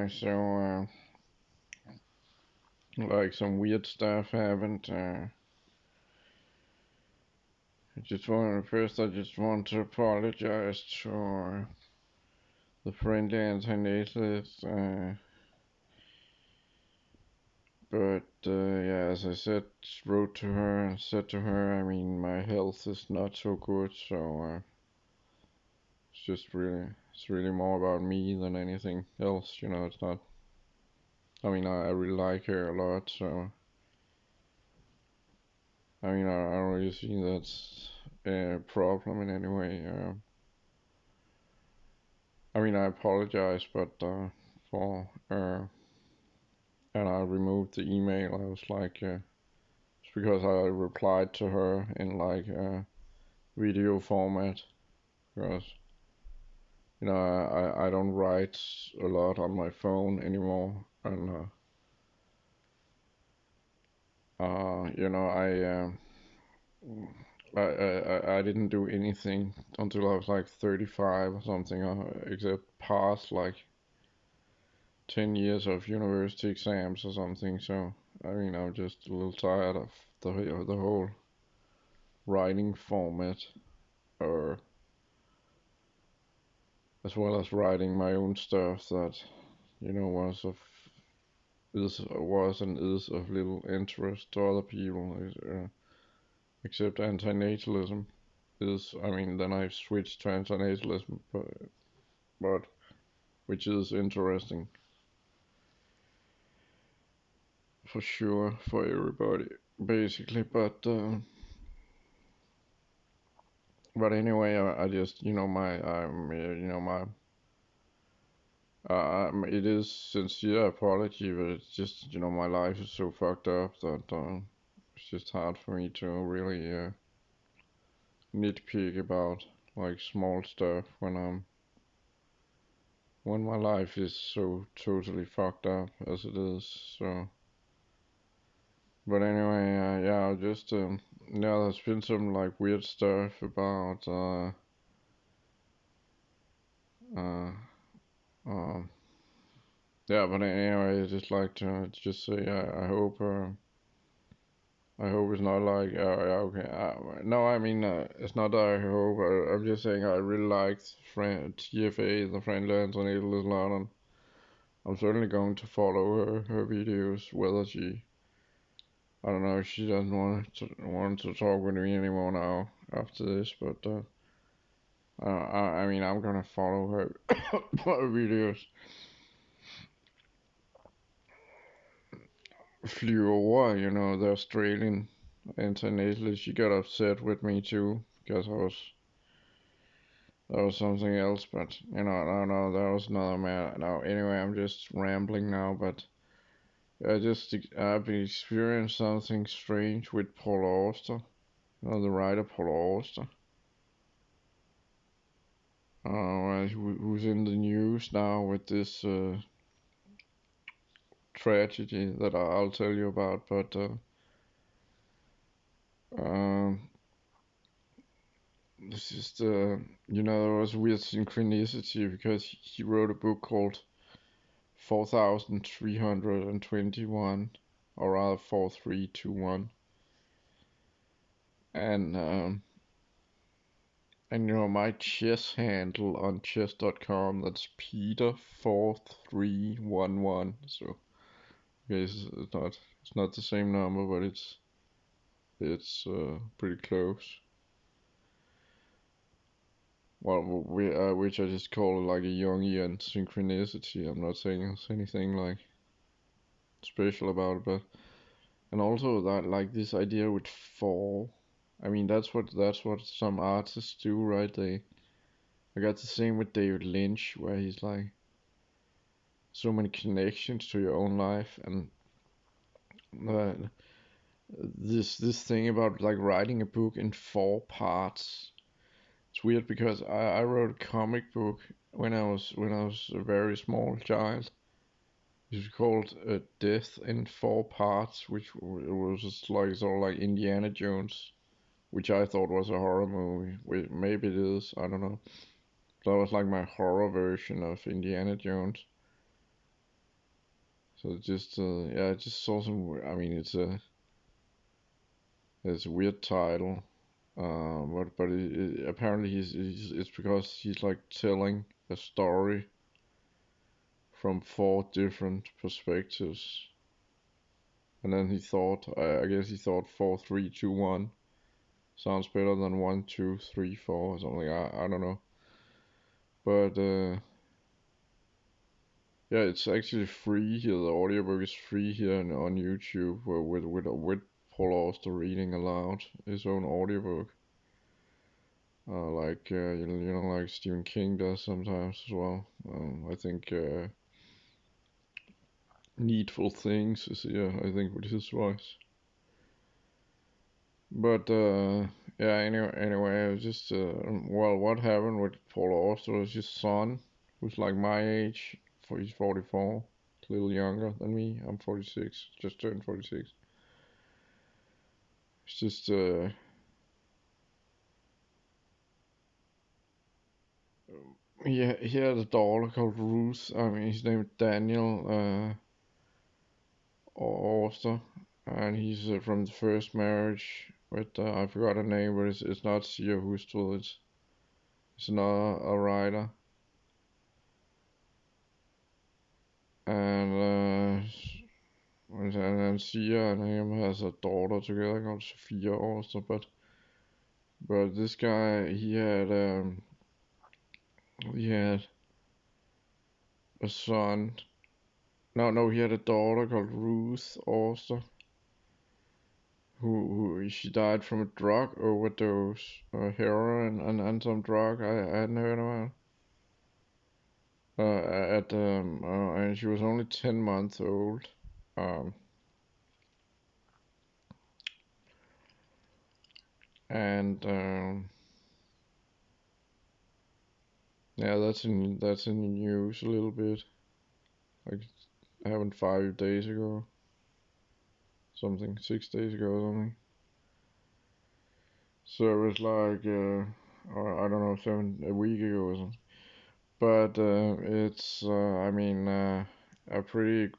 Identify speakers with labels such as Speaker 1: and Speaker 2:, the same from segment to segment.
Speaker 1: anyway, so like some weird stuff happened. I just want to apologize to the friendly Antinatalist. But yeah, as I said, wrote to her and said to her, I mean, my health is not so good, so it's really more about me than anything else. It's not. I mean, I really like her a lot, so I mean, I don't really see that's a problem in any way. I mean, I apologize, but for and I removed the email. I was like, it's because I replied to her in like video format because I don't write a lot on my phone anymore, and I didn't do anything until I was like 35 or something, except pass like 10 years of university exams or something. So I mean, I'm just a little tired of the whole writing format, or as well as writing my own stuff that was and is of little interest to other people. Except antinatalism is, I mean, then I've switched to antinatalism, but which is interesting for sure for everybody, basically. But anyway, I just it is sincere apology, but it's just my life is so fucked up that it's just hard for me to really nitpick about like small stuff when my life is so totally fucked up as it is. So, but anyway, yeah, I'll just yeah, there's been some like weird stuff about uh um yeah, but anyway, I just like to just say I hope it's not like yeah, okay. No, I mean it's not that I hope. I'm just saying I really liked TFA, the Friendly Antenatal London. I'm certainly going to follow her videos, whether I don't know, she doesn't want to talk with me anymore now after this, but I mean I'm gonna follow her her videos. Flew over, the Australian internationally. She got upset with me too because that was something else, but I don't know, that was another man. Now anyway, I'm just rambling now, but I've experienced something strange with Paul Auster, the writer Paul Auster. Who's in the news now with this tragedy that I'll tell you about. But um, this is there was weird synchronicity because he wrote a book called 4321, or rather 4321, and my chess handle on chess.com, that's Peter4311. So okay, it's not the same number, but it's pretty close. Well, which I just call like a Jungian synchronicity. I'm not saying there's anything like special about it, but and also that like this idea with four. I mean, that's what some artists do, right? I got the same with David Lynch, where he's like so many connections to your own life, and uh, this thing about like writing a book in four parts. It's weird because I wrote a comic book when I was a very small child. It was called Death in Four Parts, which was just like sort of like Indiana Jones, which I thought was a horror movie. Maybe it is, I don't know. That was like my horror version of Indiana Jones. So just yeah, I just saw some. I mean, it's a weird title. But apparently it's because he's like telling a story from four different perspectives. And then he thought, I guess he thought 4, 3, 2, 1 sounds better than 1, 2, 3, 4 or something. I don't know. But yeah, it's actually free here. The audiobook is free here on YouTube with Paul Auster reading aloud his own audiobook. Like you know, like Stephen King does sometimes as well. I think Needful Things is here. I think with his voice. But yeah. Anyway, I was just well, what happened with Paul Auster is his son, who's like my age. For he's 44, a little younger than me. I'm 46, just turned 46. It's just he had a daughter called Ruth. I mean, his name is Daniel Auster, and he's from the first marriage with I forgot her name, but it's not Sia Hustel. It's another a writer, and and Sia and him has a daughter together called Sophia Auster. But this guy he had a son. No, he had a daughter called Ruth Auster, who she died from a drug overdose, heroin and some drug I hadn't heard about. And she was only 10 months old. Um, and yeah, that's in the news a little bit. Like it happened 5 days ago, something 6 days ago, something. So it was like or I don't know, a week ago or something. But it's I mean a pretty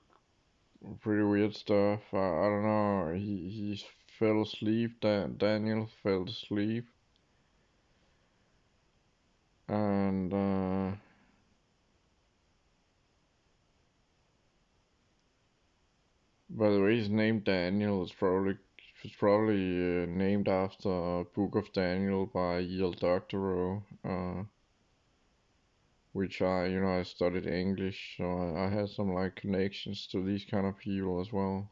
Speaker 1: weird stuff. I don't know. He fell asleep. Daniel fell asleep, and by the way, his name Daniel is probably named after Book of Daniel by E.L. Doctorow, which I studied English, so I had some like connections to these kind of people as well.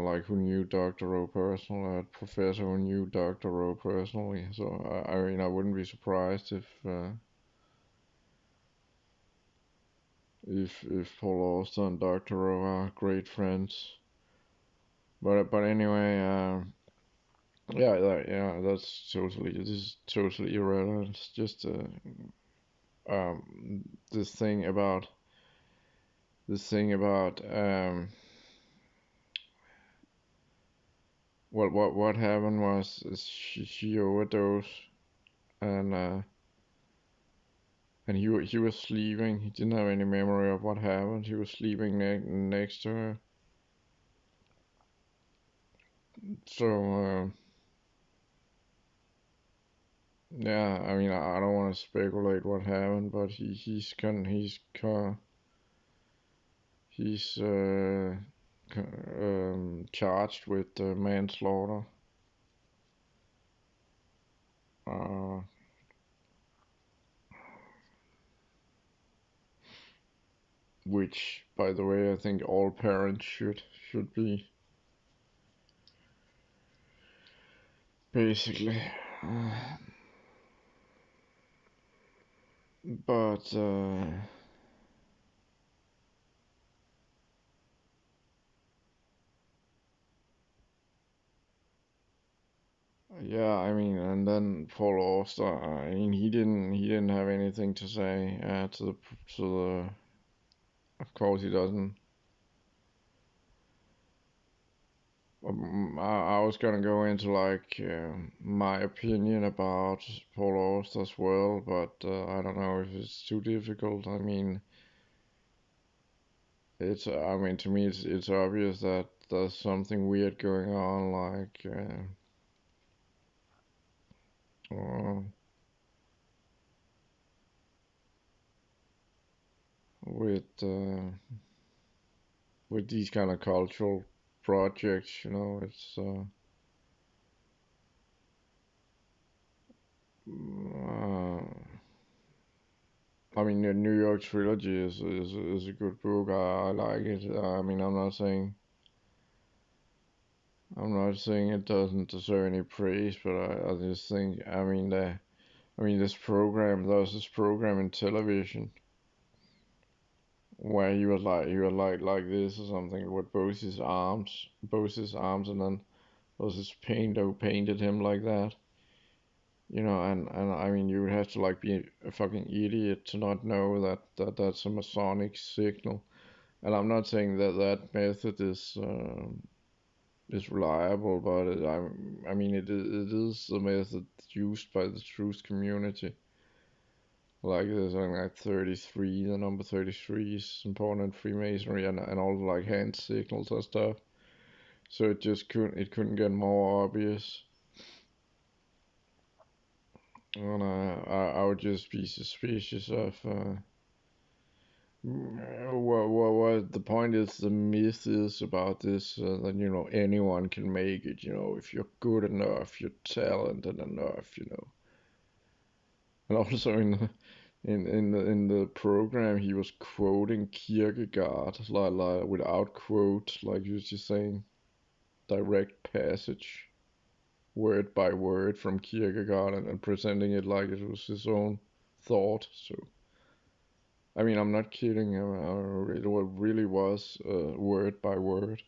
Speaker 1: Like who knew Doctorow personally, a professor who knew Doctorow personally. So I mean, I wouldn't be surprised if Paul Auster and Doctorow are great friends. But anyway, yeah, this is totally irrelevant. It's just this thing about what happened was is she overdosed, and he was sleeping. He didn't have any memory of what happened. He was sleeping next to her. So yeah, I mean I don't want to speculate what happened, but he's charged with manslaughter. Uh, which, by the way, I think all parents should be basically. But yeah, I mean, and then Paul Auster, I mean, he didn't have anything to say to the. Of course, he doesn't. I was gonna go into like my opinion about Paul Auster as well, but I don't know if it's too difficult. I mean, I mean, to me, it's obvious that there's something weird going on, like uh, with these kind of cultural projects. You know, it's uh, I mean, the New York trilogy is a good book. I like it. I mean, I'm not saying it doesn't deserve any praise, but I just think, I mean, there's this program in television where he was like this or something with both his arms, and then there was this painter who painted him like that. You know, and I mean, you would have to like be a fucking idiot to not know that's a Masonic signal. And I'm not saying that that method is reliable, but I mean, it is the method used by the truth community. Like there's something like 33, the number 33 is important in Freemasonry, and all the like hand signals and stuff. So it couldn't get more obvious. And I would just be suspicious of what the point is. The myth is about this that you know anyone can make it. You know, if you're good enough, you're talented enough. You know, and also in the program he was quoting Kierkegaard like without quote, like he was just saying direct passage word by word from Kierkegaard, and presenting it like it was his own thought. So I mean, I'm not kidding. It really was word by word.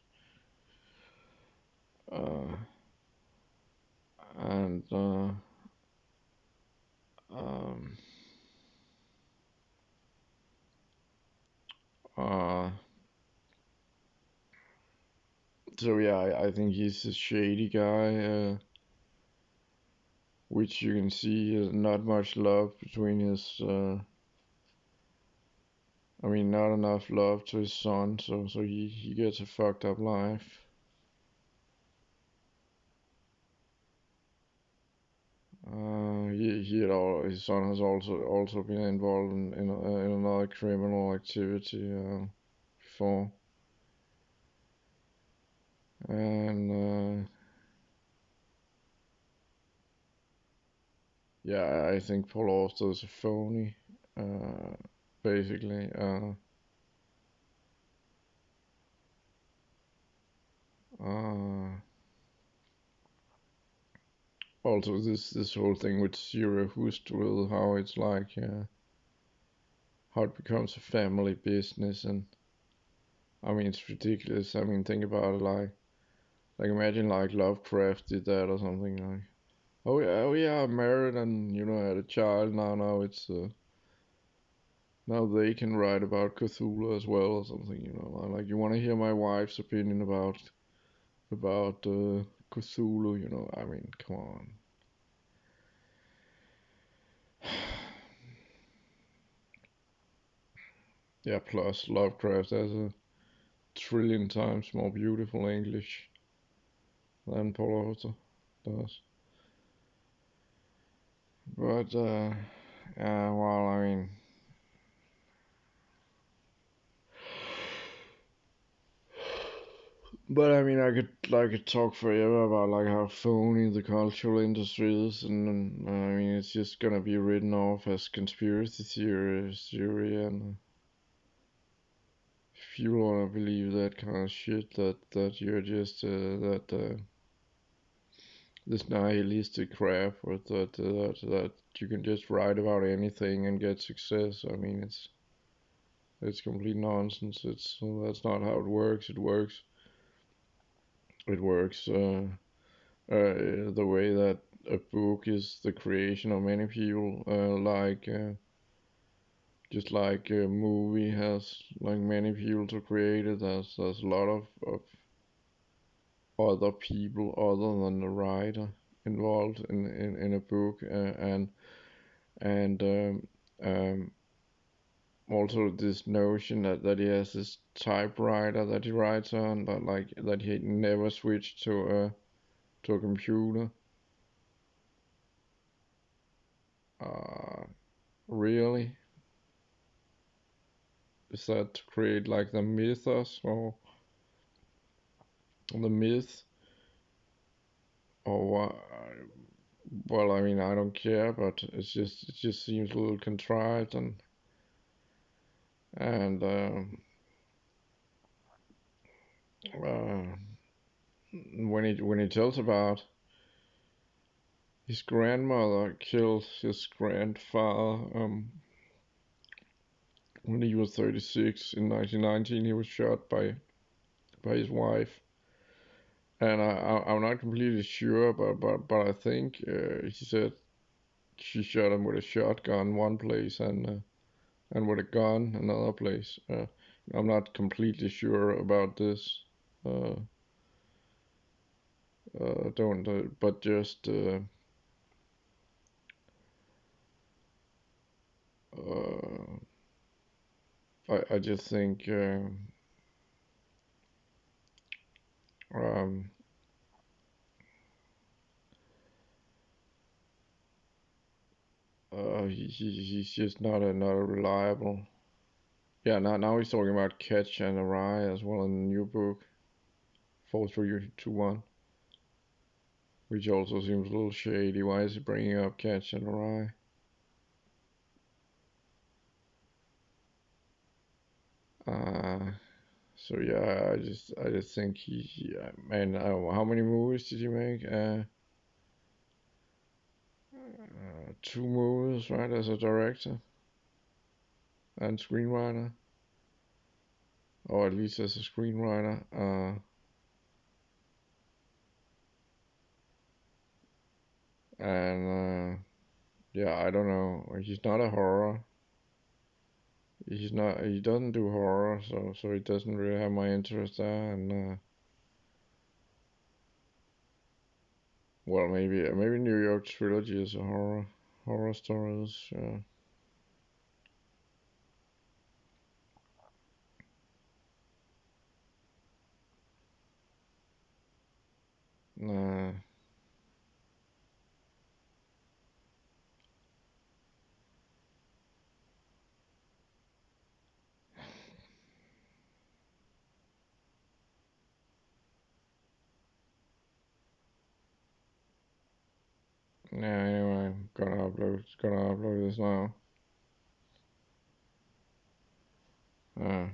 Speaker 1: Uh, and um, uh, so yeah, I think he's a shady guy, which you can see not much love between his. I mean, not enough love to his son, so he gets a fucked up life. He had all his son has also been involved in another criminal activity before, and yeah, I think Paul Auster is a phony, uh, basically. Uh, Also, this whole thing with Zero Hustville, how it's like, how it becomes a family business, and I mean it's ridiculous. I mean, think about it, like imagine like Lovecraft did that or something like. Oh yeah, I'm married and you know had a child. Now it's now they can write about Cthulhu as well or something. You know, like you want to hear my wife's opinion about Cthulhu. You know, I mean, come on. Yeah, plus Lovecraft has a trillion times more beautiful English than Paul Auster does. But yeah, well, I mean, but I mean, I could talk forever about like how phony the cultural industry is, and I mean, it's just gonna be written off as conspiracy theory, and if you wanna believe that kind of shit, that you're just that this nihilistic crap, or that you can just write about anything and get success. I mean, it's complete nonsense. It's That's not how it works. It works the way that a book is the creation of many people, just like a movie has like many people to create it. There's a lot of other people other than the writer involved in a book, and um, also this notion that he has this typewriter that he writes on, but like that he never switched to a computer. Uh, really? Is that to create like the mythos or the myth or what? Well, I mean, I don't care, but it just seems a little contrived and uh, when he tells about his grandmother killed his grandfather when he was 36 in 1919. He was shot by his wife, and I'm not completely sure, but I think he said she shot him with a shotgun one place and with a gun another place. I'm not completely sure about this. Uh, don't but just uh, I just think um, he's just not a reliable. Yeah, now he's talking about catch and awry as well in the new book 4321, which also seems a little shady. Why is he bringing up catch and awry? Uh, so yeah, I just think man, how many movies did he make? Two movies, right, as a director and screenwriter, or at least as a screenwriter. And yeah, I don't know. He's not a horror. He's not. He doesn't do horror, so he doesn't really have my interest there. And well, maybe New York Trilogy is a horror stories. Nah, yeah. Anyway, gonna upload this now. Uh,